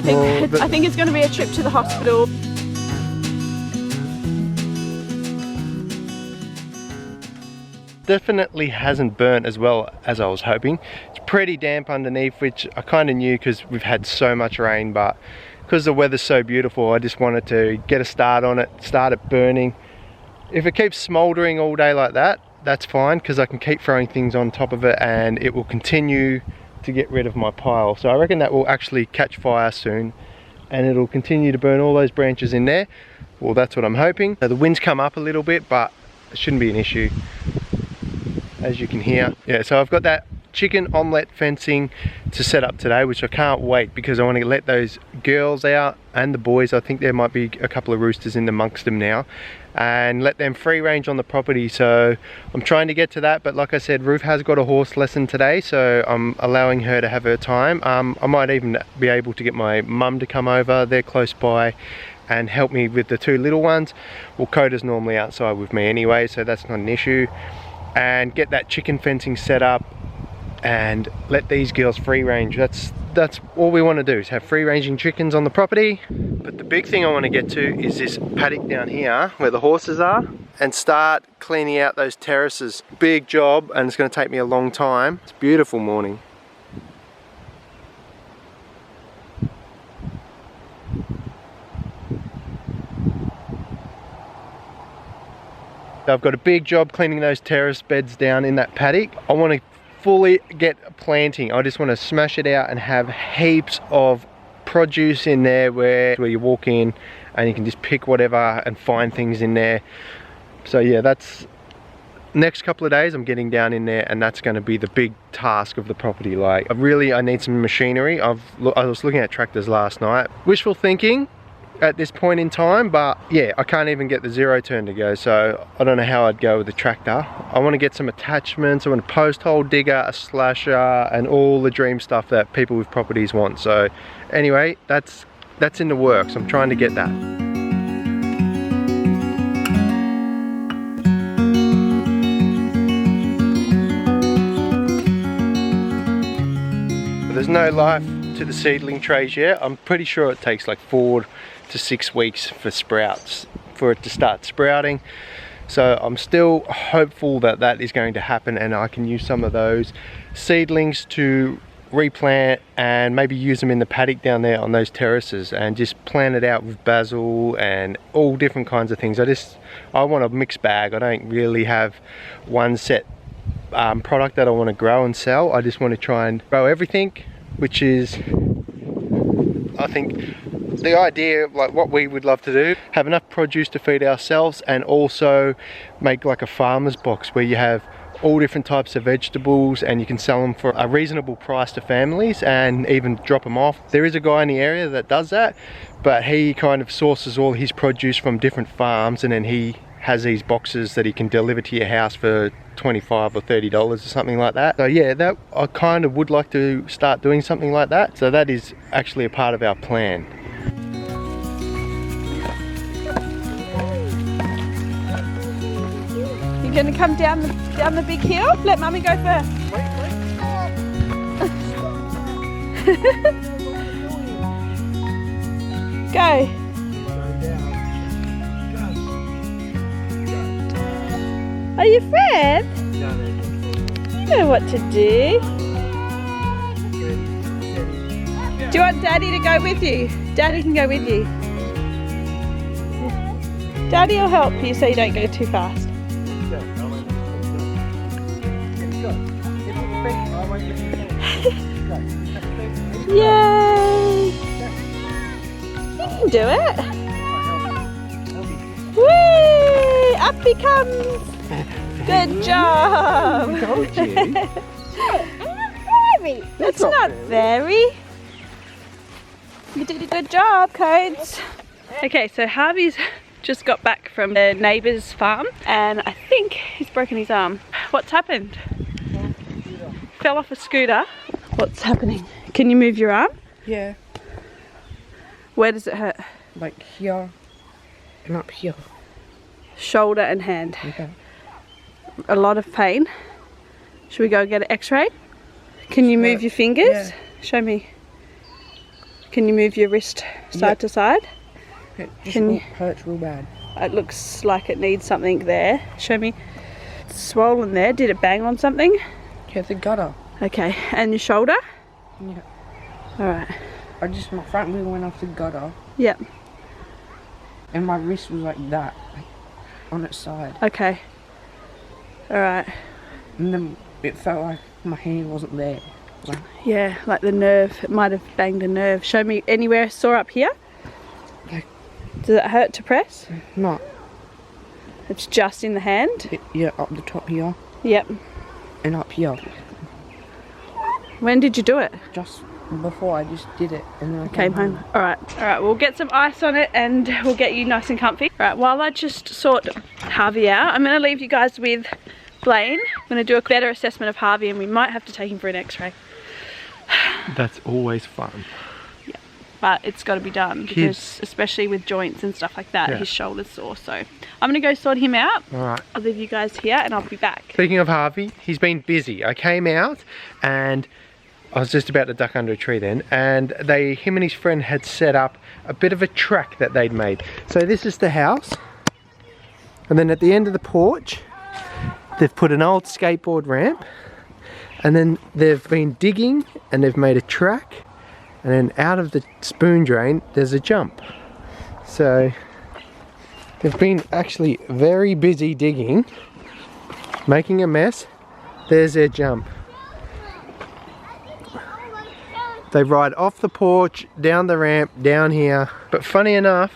think it's going to be a trip to the hospital. Definitely hasn't burnt as well as I was hoping. It's pretty damp underneath, which I kind of knew because we've had so much rain, but because the weather's so beautiful, I just wanted to get a start on it, start it burning. If it keeps smouldering all day like that, that's fine, because I can keep throwing things on top of it and it will continue to get rid of my pile. So I reckon that will actually catch fire soon and it'll continue to burn all those branches in there. Well, that's what I'm hoping. So the wind's come up a little bit, but it shouldn't be an issue, as you can hear. Yeah, so I've got that chicken omelette fencing to set up today, which I can't wait, because I want to let those girls out and the boys, I think there might be a couple of roosters in amongst them now, and let them free range on the property. So I'm trying to get to that, but like I said, Ruth has got a horse lesson today, so I'm allowing her to have her time. I might even be able to get my mum to come over, they're close by, and help me with the two little ones. Well, Coda's normally outside with me anyway, so that's not an issue. And get that chicken fencing set up and let these girls free range. That's all we want to do, is have free ranging chickens on the property. But the big thing I want to get to is this paddock down here where the horses are, and start cleaning out those terraces. Big job, and it's going to take me a long time. It's a beautiful morning. I've got a big job cleaning those terrace beds down in that paddock. I want to fully get planting. I just want to smash it out and have heaps of produce in there where you walk in and you can just pick whatever and find things in there. So yeah, that's next couple of days I'm getting down in there, and that's going to be the big task of the property. Like I need some machinery. I was looking at tractors last night. Wishful thinking at this point in time, but yeah, I can't even get the zero turn to go, so I don't know how I'd go with the tractor. I want to get some attachments. I want a post hole digger, a slasher, and all the dream stuff that people with properties want. So anyway, that's in the works. I'm trying to get that. There's no life to the seedling trays yet. I'm pretty sure it takes like 4 to 6 weeks for sprouts, for it to start sprouting. So I'm still hopeful that that is going to happen, and I can use some of those seedlings to replant and maybe use them in the paddock down there on those terraces, and just plant it out with basil and all different kinds of things. I want a mixed bag. I don't really have one set product that I want to grow and sell. I just want to try and grow everything, which is, I think, the idea, like what we would love to do, have enough produce to feed ourselves, and also make like a farmer's box where you have all different types of vegetables and you can sell them for a reasonable price to families, and even drop them off. There is a guy in the area that does that, but he kind of sources all his produce from different farms, and then he has these boxes that he can deliver to your house for $25 or $30 or something like that. So yeah, that I kind of would like to start doing something like that. So that is actually a part of our plan. You're gonna come down the big hill? Let Mummy go first. Go. Are you Fred? You know what to do. Do you want Daddy to go with you? Daddy can go with you. Daddy will help you so you don't go too fast. Yay! You can do it. Whee! Up he comes. Good job. Told you. That's not very. You did a good job, Codes. Okay, so Harvey's just got back from the neighbour's farm, and I think he's broken his arm. What's happened? Fell off a scooter. What's happening? Can you move your arm? Yeah. Where does it hurt? Like here and up here. Shoulder and hand. Okay. A lot of pain. Should we go get an x-ray? Can you move your fingers? Yeah. Show me. Can you move your wrist side to side? It just hurts real bad. It looks like it needs something there. Show me. It's swollen there. Did it bang on something? Yeah, the gutter. Okay, and your shoulder? Yeah. Alright. My front wheel went off the gutter. Yep. And my wrist was like that, like on its side. Okay. Alright. And then it felt like my hand wasn't there. Like, yeah, like the nerve. It might have banged a nerve. Show me anywhere sore up here. like Does it hurt to press? not. It's just in the hand? Yeah, up the top here. Yep. And up here. When did you do it? Just before I just did it and then I Came home. Alright, we'll get some ice on it and we'll get you nice and comfy. Alright, while I just sort Harvey out, I'm going to leave you guys with Blaine. I'm going to do a better assessment of Harvey and we might have to take him for an x-ray. That's always fun. Yeah, but it's got to be done because especially with joints and stuff like that, his shoulder's sore. So I'm going to go sort him out. Alright. I'll leave you guys here and I'll be back. Speaking of Harvey, he's been busy. I came out and I was just about to duck under a tree then, and him and his friend had set up a bit of a track that they'd made. So this is the house, and then at the end of the porch, they've put an old skateboard ramp, and then they've been digging and they've made a track, and then out of the spoon drain, there's a jump. So they've been actually very busy digging, making a mess. There's their jump. They ride off the porch, down the ramp, down here. But funny enough,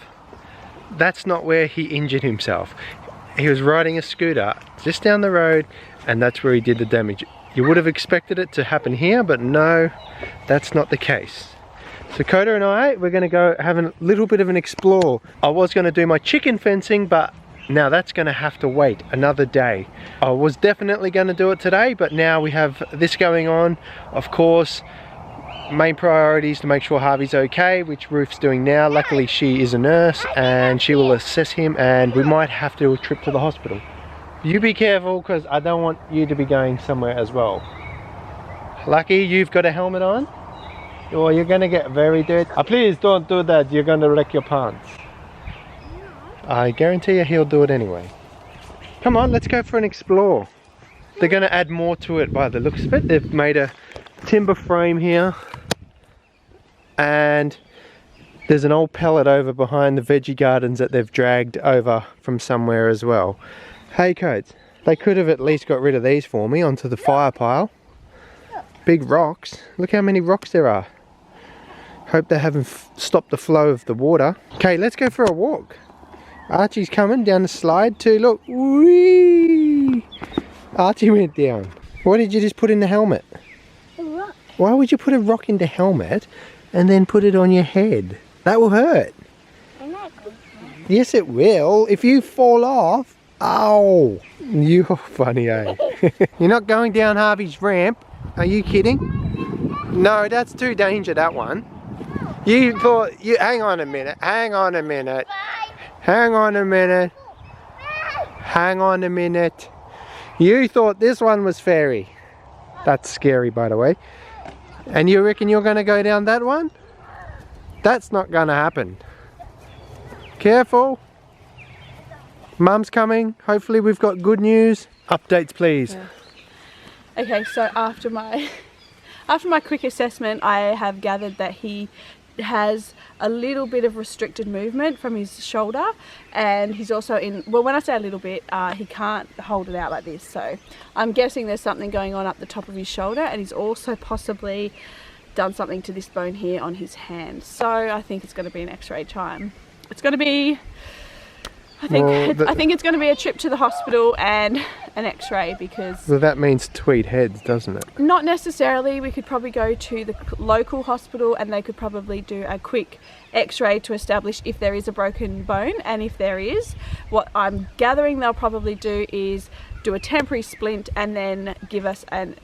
that's not where he injured himself. He was riding a scooter just down the road and that's where he did the damage. You would have expected it to happen here, but no, that's not the case. So Coda and I, we're gonna go have a little bit of an explore. I was gonna do my chicken fencing, but now that's gonna have to wait another day. I was definitely gonna do it today, but now we have this going on. Of course, main priority is to make sure Harvey's okay, which Ruth's doing now. Luckily she is a nurse and she will assess him and we might have to do a trip to the hospital. You be careful because I don't want you to be going somewhere as well. Lucky you've got a helmet on or you're gonna get very dirty. Please don't do that, you're gonna wreck your pants. I guarantee you he'll do it anyway. Come on, let's go for an explore. They're gonna add more to it by the looks of it. They've made a timber frame here. And there's an old pallet over behind the veggie gardens that they've dragged over from somewhere as well. Hey Coates, they could have at least got rid of these for me onto the fire pile. Big rocks. Look how many rocks there are. Hope they haven't stopped the flow of the water. Okay, let's go for a walk. Archie's coming down the slide too. Look. Whee! Archie went down. What did you just put in the helmet? A rock. Why would you put a rock in the helmet and then put it on your head? That will hurt. I'm not going to. Yes it will. If you fall off, ow. You're funny, eh? You're not going down Harvey's ramp. Are you kidding? No, that's too dangerous, that one. You thought, hang on a minute, hang on a minute. Hang on a minute. Hang on a minute. You thought this one was fairy. That's scary, by the way. And you reckon you're going to go down that one? That's not going to happen. Careful. Mum's coming. Hopefully we've got good news. Updates, please. Yeah. Okay, so after my quick assessment, I have gathered that he has a little bit of restricted movement from his shoulder, and he's also in, well, when I say a little bit, he can't hold it out like this, so I'm guessing there's something going on up the top of his shoulder, and he's also possibly done something to this bone here on his hand. So I think it's going to be an x-ray time. It's going to be, I think it's going to be a trip to the hospital and an x-ray, because... Well, that means tweed heads, doesn't it? Not necessarily. We could probably go to the local hospital and they could probably do a quick x-ray to establish if there is a broken bone, and if there is, what I'm gathering they'll probably do is do a temporary splint and then give us an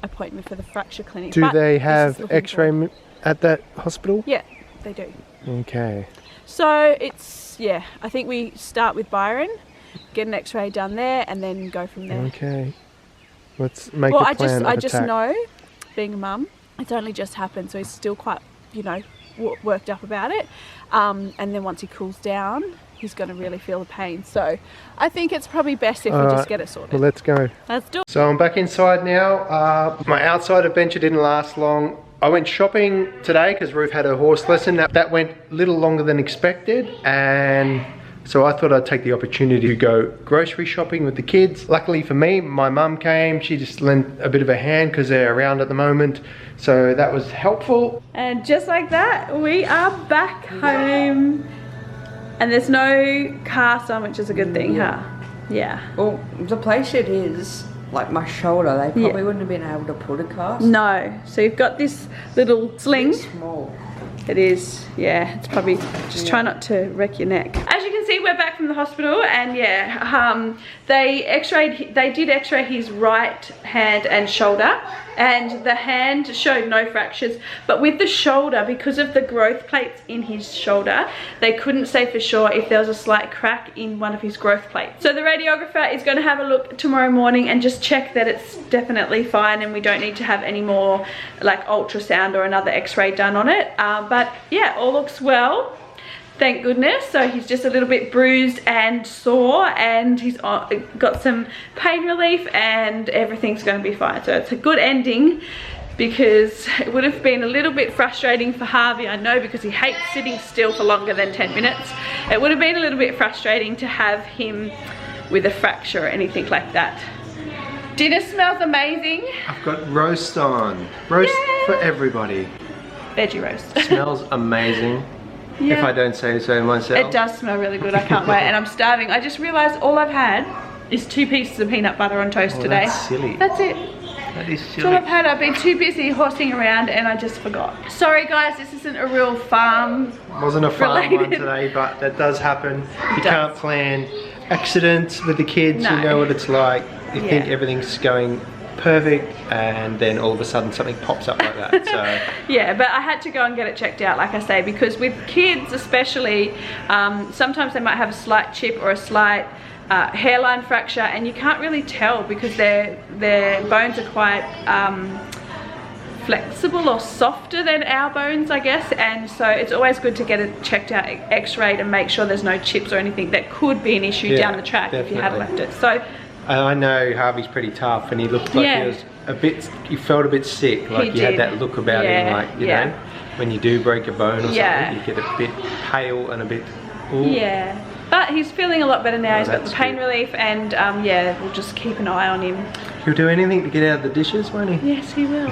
appointment for the fracture clinic. Do they have x-ray at that hospital? Yeah, they do. Okay. So it's, yeah, I think we start with Byron, get an x-ray done there and then go from there. Okay. Let's make a plan of I just attack. know, being a mum, it's only just happened, so he's still quite you know, worked up about it. And then once he cools down, he's going to really feel the pain. So I think it's probably best if we just get it sorted. Well, let's go. Let's do it. So I'm back inside now. My outside adventure didn't last long. I went shopping today because Ruth had her horse lesson. That went a little longer than expected, and so I thought I'd take the opportunity to go grocery shopping with the kids. Luckily for me, my mum came. She just lent a bit of a hand because they're around at the moment. So that was helpful. And just like that, we are back home. And there's no cast on, which is a good thing, huh? Yeah. Well, the place it is, like my shoulder, they probably wouldn't have been able to put a cast. No. So you've got this little sling. It's small. It is, yeah. It's probably, just try not to wreck your neck. As you can see, we're back from the hospital, and yeah, they did x-ray his right hand and shoulder, and the hand showed no fractures, but with the shoulder, because of the growth plates in his shoulder, they couldn't say for sure if there was a slight crack in one of his growth plates. So the radiographer is going to have a look tomorrow morning and just check that it's definitely fine, and we don't need to have any more like ultrasound or another x-ray done on it. But yeah, all looks well, thank goodness. So he's just a little bit bruised and sore, and he's got some pain relief, and everything's going to be fine. So it's a good ending, because it would have been a little bit frustrating for Harvey, I know, because he hates sitting still for longer than 10 minutes. It would have been a little bit frustrating to have him with a fracture or anything like that. Dinner smells amazing. I've got roast on. Roast for everybody. Veggie roast. Smells amazing. Yeah. If I don't say so myself. It does smell really good. I can't wait, and I'm starving. I just realised all I've had is 2 pieces of peanut butter on toast today. That's silly. That's it. That is That's all I've had. I've been too busy horsing around, and I just forgot. Sorry guys, this isn't a real farm. Wasn't a farm one related. today, but that does happen. You does. can't plan accidents with the kids. No. You know what it's like. You think Yeah. everything's going perfect, and then all of a sudden something pops up like that. So Yeah, but I had to go and get it checked out, like I say, because with kids especially, sometimes they might have a slight chip or a slight hairline fracture, and you can't really tell because their bones are quite flexible or softer than our bones, I guess, and so it's always good to get it checked out, x-rayed, and make sure there's no chips or anything that could be an issue down the track if you had left it. So I know Harvey's pretty tough, and he looked like he was a bit, you felt a bit sick, like you had that look about him, like, you know, when you do break a bone or something, you get a bit pale and a bit, ooh. Yeah, but he's feeling a lot better now. He's got the pain relief, and yeah, we'll just keep an eye on him. He'll do anything to get out of the dishes, won't he? Yes, he will.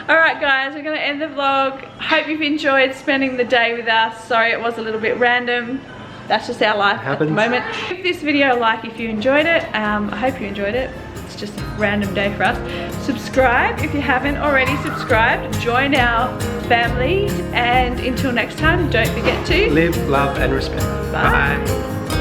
Alright guys, we're going to end the vlog. Hope you've enjoyed spending the day with us. Sorry it was a little bit random. That's just our life at the moment. Give this video a like if you enjoyed it. I hope you enjoyed it. It's just a random day for us. Subscribe if you haven't already subscribed. Join our family, and until next time, don't forget to live, love and respect. Bye. Bye.